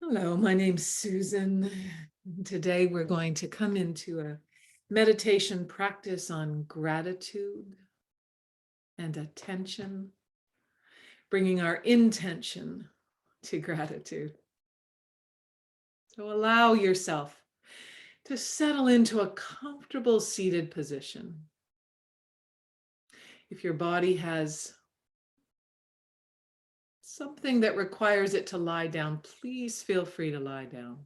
Hello, my name's Susan. Today we're going to come into a meditation practice on gratitude and attention, bringing our intention to gratitude. So allow yourself to settle into a comfortable seated position. If your body has something that requires it to lie down, please feel free to lie down.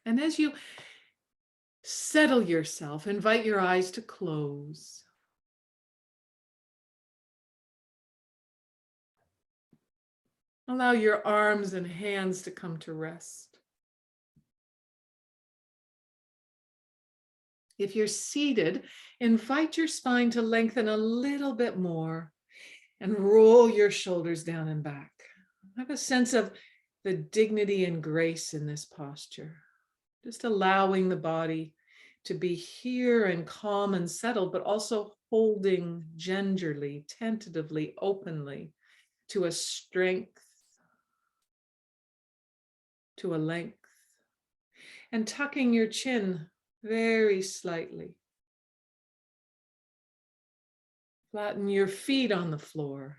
And as you settle yourself, invite your eyes to close. Allow your arms and hands to come to rest. If you're seated, invite your spine to lengthen a little bit more and roll your shoulders down and back. Have a sense of the dignity and grace in this posture. Just allowing the body to be here and calm and settled, but also holding gingerly, tentatively, openly to a strength, to a length, and tucking your chin very slightly. Flatten your feet on the floor.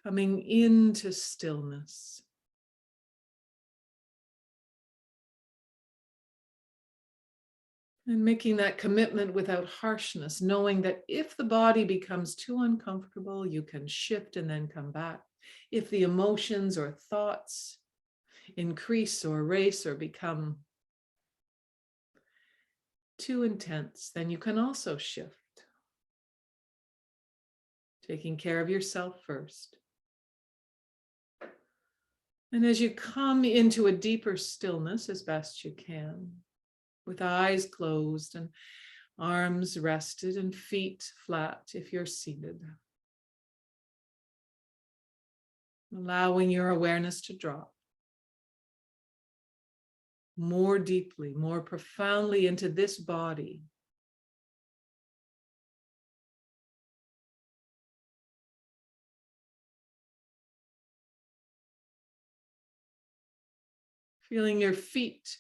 Coming into stillness. And making that commitment without harshness, knowing that if the body becomes too uncomfortable, you can shift and then come back. If the emotions or thoughts increase or race or become too intense, then you can also shift. Taking care of yourself first. And as you come into a deeper stillness as best you can, with eyes closed and arms rested and feet flat if you're seated. Allowing your awareness to drop more deeply, more profoundly into this body. Feeling your feet.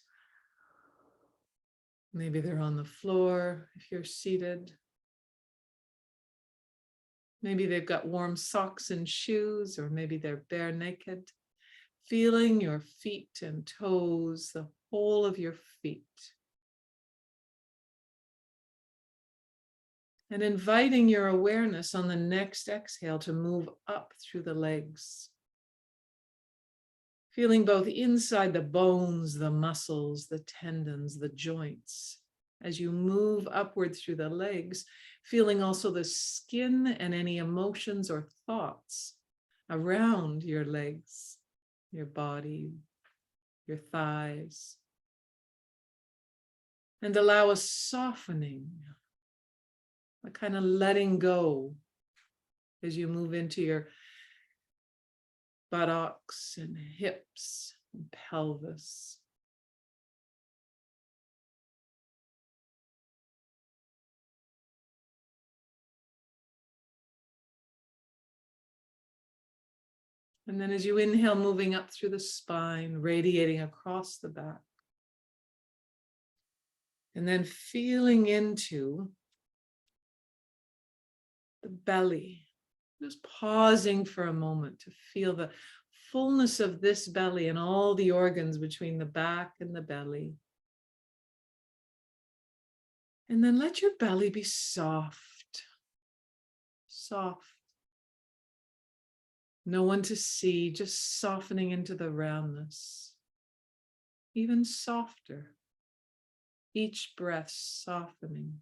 Maybe they're on the floor if you're seated. Maybe they've got warm socks and shoes, or maybe they're bare naked. Feeling your feet and toes, the whole of your feet. And inviting your awareness on the next exhale to move up through the legs. Feeling both inside the bones, the muscles, the tendons, the joints. As you move upward through the legs, feeling also the skin and any emotions or thoughts around your legs, your body, your thighs. And allow a softening, a kind of letting go as you move into your buttocks and hips and pelvis. And then as you inhale, moving up through the spine, radiating across the back. And then feeling into the belly, just pausing for a moment to feel the fullness of this belly and all the organs between the back and the belly. And then let your belly be soft, soft. No one to see, just softening into the roundness, even softer. Each breath softening.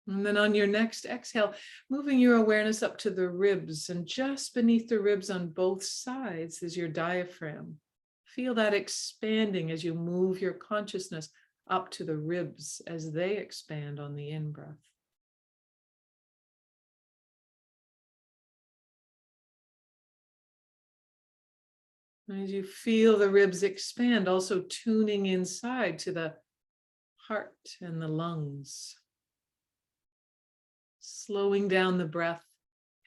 And then on your next exhale, moving your awareness up to the ribs, and just beneath the ribs on both sides is your diaphragm. Feel that expanding as you move your consciousness up to the ribs as they expand on the in-breath. As you feel the ribs expand, also tuning inside to the heart and the lungs, slowing down the breath,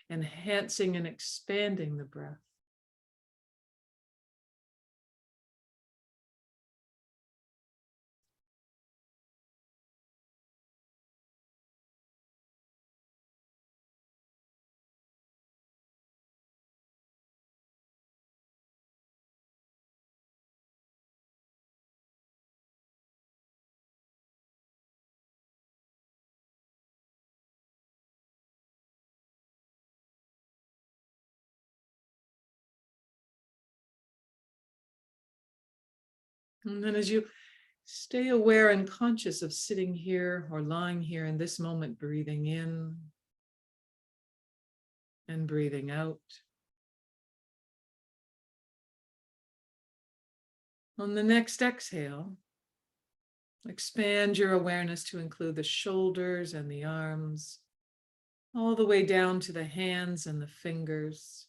enhancing and expanding the breath. And then as you stay aware and conscious of sitting here or lying here in this moment, breathing in and breathing out. On the next exhale, expand your awareness to include the shoulders and the arms, all the way down to the hands and the fingers.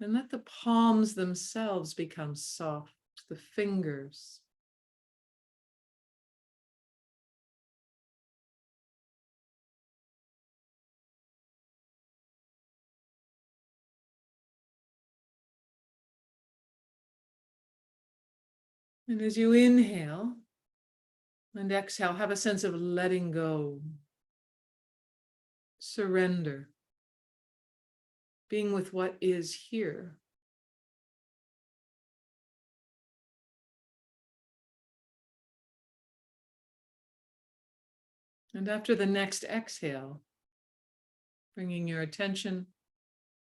And let the palms themselves become soft, the fingers. And as you inhale and exhale, have a sense of letting go, surrender, being with what is here. And after the next exhale, bringing your attention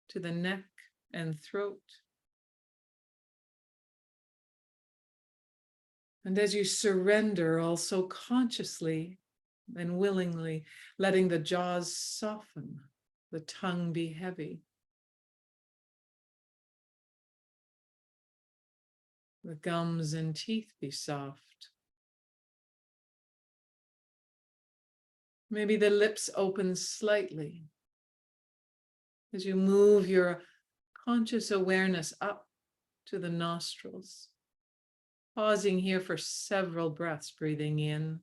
to the neck and throat. And as you surrender, also consciously and willingly, letting the jaws soften, the tongue be heavy, the gums and teeth be soft. Maybe the lips open slightly as you move your conscious awareness up to the nostrils. Pausing here for several breaths, breathing in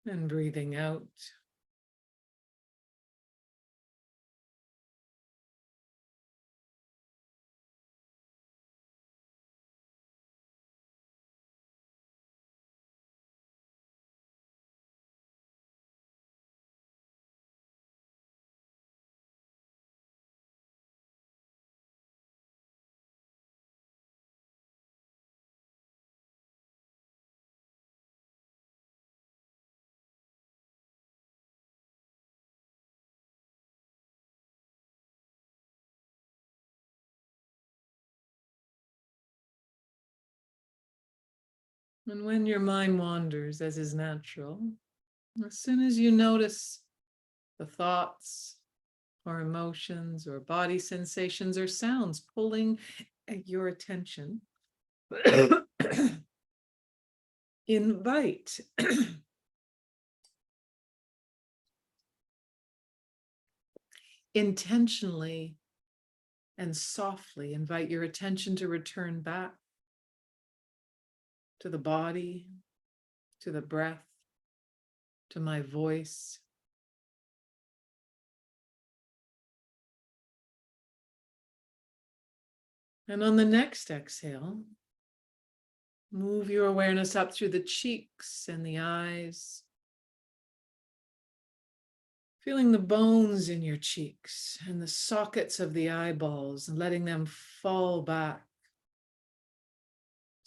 and breathing out. And when your mind wanders, as is natural, as soon as you notice the thoughts or emotions or body sensations or sounds pulling at your attention, invite intentionally and softly invite your attention to return back to the body, to the breath, to my voice. And on the next exhale, move your awareness up through the cheeks and the eyes, feeling the bones in your cheeks and the sockets of the eyeballs and letting them fall back,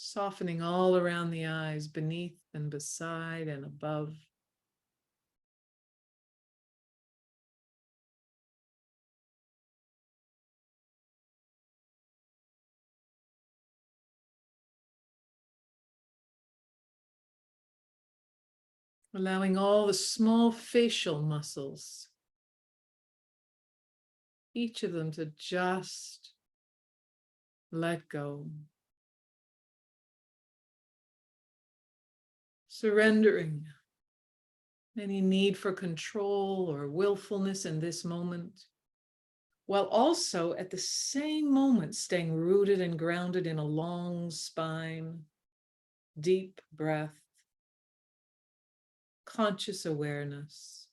softening all around the eyes, beneath and beside and above. Allowing all the small facial muscles, each of them to just let go. Surrendering any need for control or willfulness in this moment, while also at the same moment staying rooted and grounded in a long spine, deep breath, conscious awareness.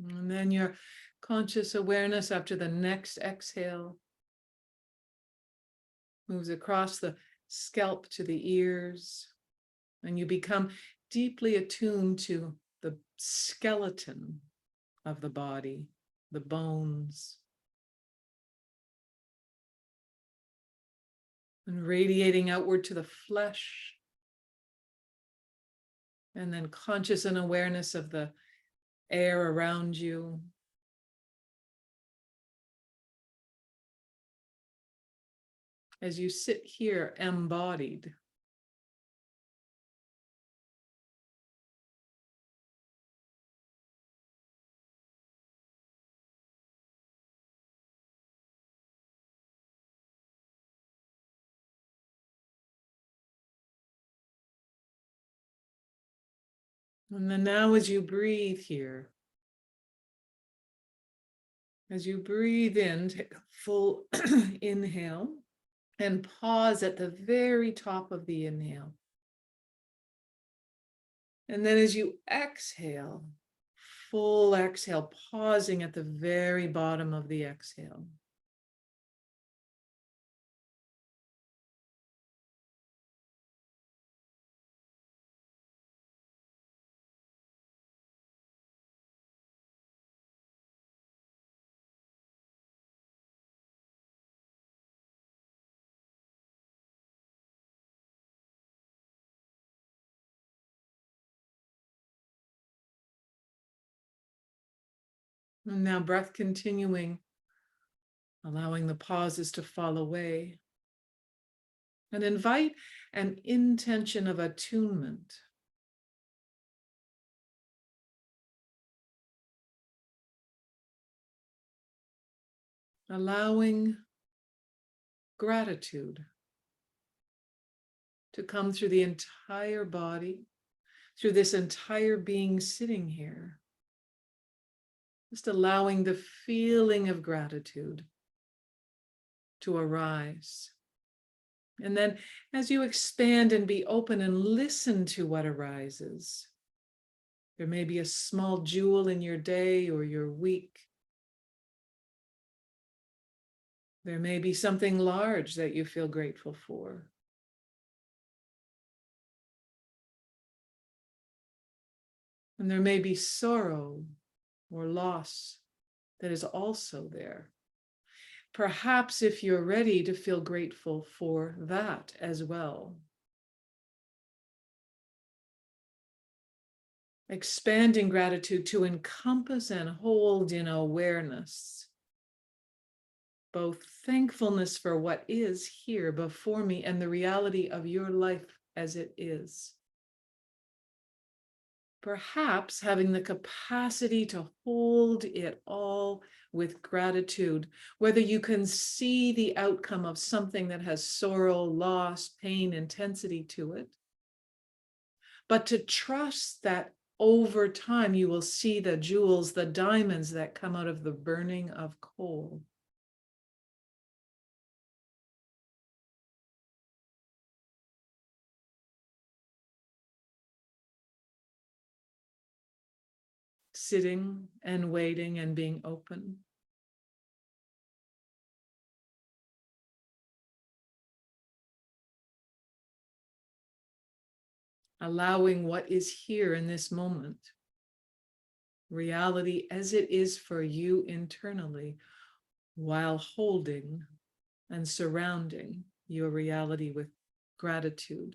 And then your conscious awareness after the next exhale moves across the scalp to the ears, and you become deeply attuned to the skeleton of the body, the bones, and radiating outward to the flesh, and then conscious and awareness of the air around you. As you sit here embodied, and then now as you breathe here, as you breathe in, take a full inhale and pause at the very top of the inhale. And then as you exhale, full exhale, pausing at the very bottom of the exhale. And now breath continuing, allowing the pauses to fall away. And invite an intention of attunement. Allowing gratitude to come through the entire body, through this entire being sitting here. Just allowing the feeling of gratitude to arise. And then as you expand and be open and listen to what arises, there may be a small jewel in your day or your week. There may be something large that you feel grateful for. And there may be sorrow or loss that is also there. Perhaps if you're ready to feel grateful for that as well. Expanding gratitude to encompass and hold in awareness both thankfulness for what is here before me and the reality of your life as it is. Perhaps having the capacity to hold it all with gratitude, whether you can see the outcome of something that has sorrow, loss, pain, intensity to it, but to trust that over time you will see the jewels, the diamonds that come out of the burning of coal. Sitting and waiting and being open. Allowing what is here in this moment, reality as it is for you internally, while holding and surrounding your reality with gratitude.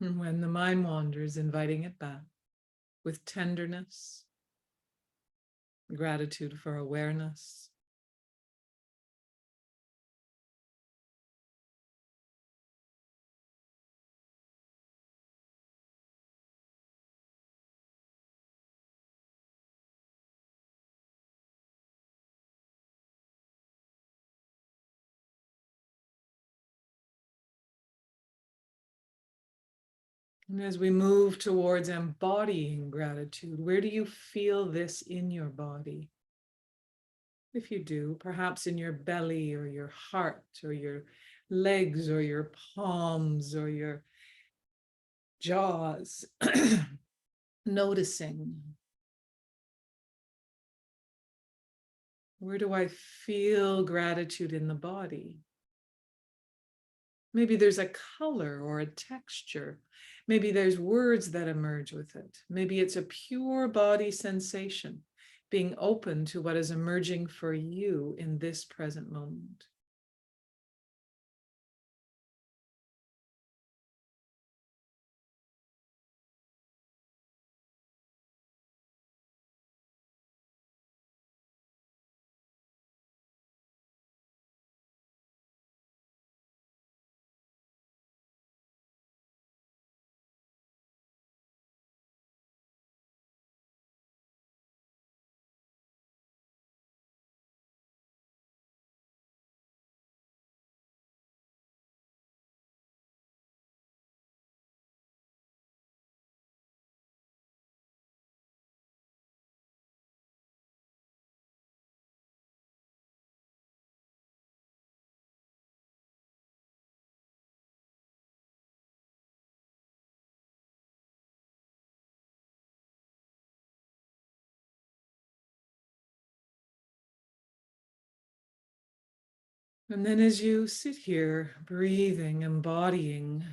And when the mind wanders, inviting it back with tenderness, gratitude for awareness. And as we move towards embodying gratitude, where do you feel this in your body? If you do, perhaps in your belly or your heart or your legs or your palms or your jaws, noticing, where do I feel gratitude in the body? Maybe there's a color or a texture. Maybe there's words that emerge with it. Maybe it's a pure body sensation, being open to what is emerging for you in this present moment. And then as you sit here, breathing, embodying,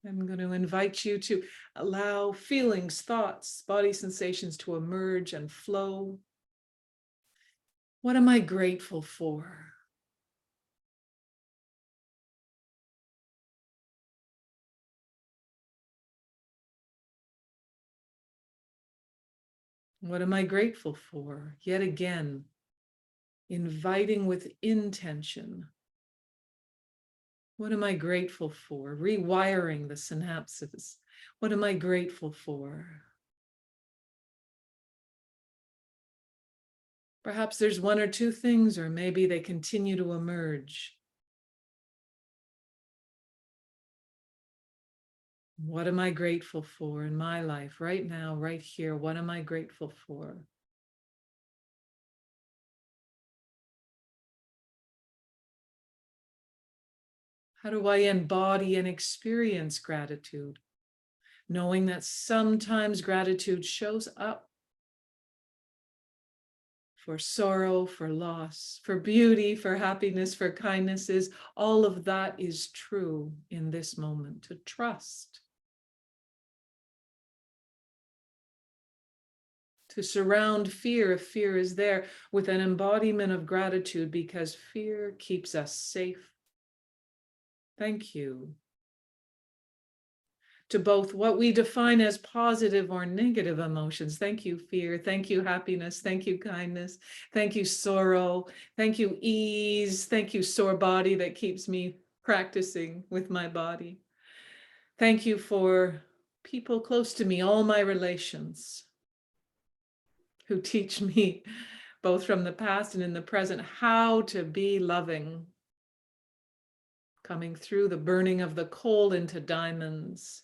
I'm going to invite you to allow feelings, thoughts, body sensations to emerge and flow. What am I grateful for? What am I grateful for? Yet again, inviting with intention. What am I grateful for? Rewiring the synapses. What am I grateful for? Perhaps there's one or two things, or maybe they continue to emerge. What am I grateful for in my life right now, right here? What am I grateful for? How do I embody and experience gratitude? Knowing that sometimes gratitude shows up for sorrow, for loss, for beauty, for happiness, for kindnesses. All of that is true in this moment. To trust, to surround fear if fear is there with an embodiment of gratitude, because fear keeps us safe. Thank you. To both what we define as positive or negative emotions. Thank you, fear. Thank you, happiness. Thank you, kindness. Thank you, sorrow. Thank you, ease. Thank you, sore body that keeps me practicing with my body. Thank you for people close to me, all my relations who teach me, both from the past and in the present, how to be loving, coming through the burning of the coal into diamonds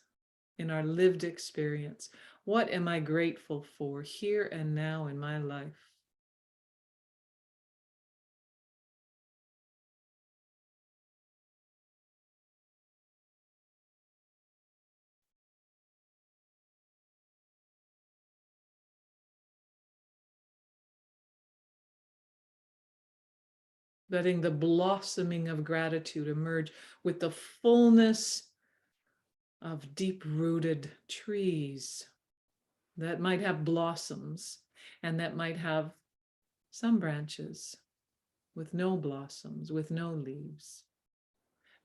in our lived experience. What am I grateful for here and now in my life? Letting the blossoming of gratitude emerge with the fullness of deep-rooted trees that might have blossoms and that might have some branches with no blossoms, with no leaves.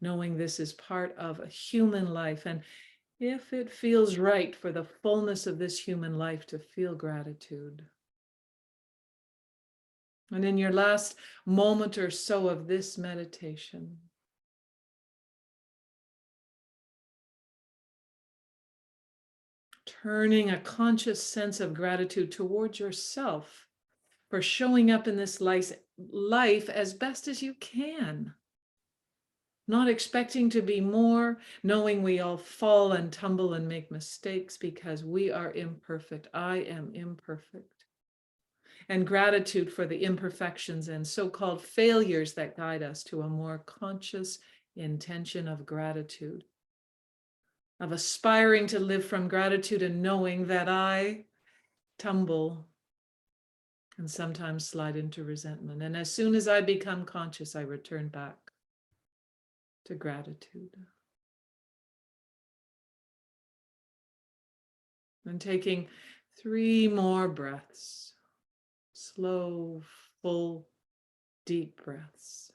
knowing this is part of a human life. And if it feels right for the fullness of this human life to feel gratitude. And in your last moment or so of this meditation, turning a conscious sense of gratitude towards yourself for showing up in this life as best as you can. Not expecting to be more, knowing we all fall and tumble and make mistakes because we are imperfect. I am imperfect. And gratitude for the imperfections and so-called failures that guide us to a more conscious intention of gratitude, of aspiring to live from gratitude and knowing that I tumble and sometimes slide into resentment. And as soon as I become conscious, I return back to gratitude. And taking 3 more breaths, slow, full, deep breaths.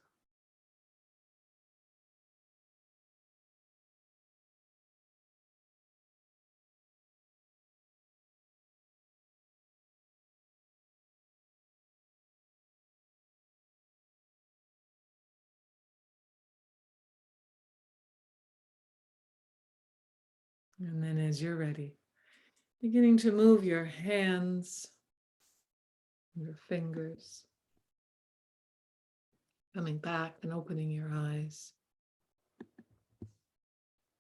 And then as you're ready, beginning to move your hands, your fingers, coming back and opening your eyes.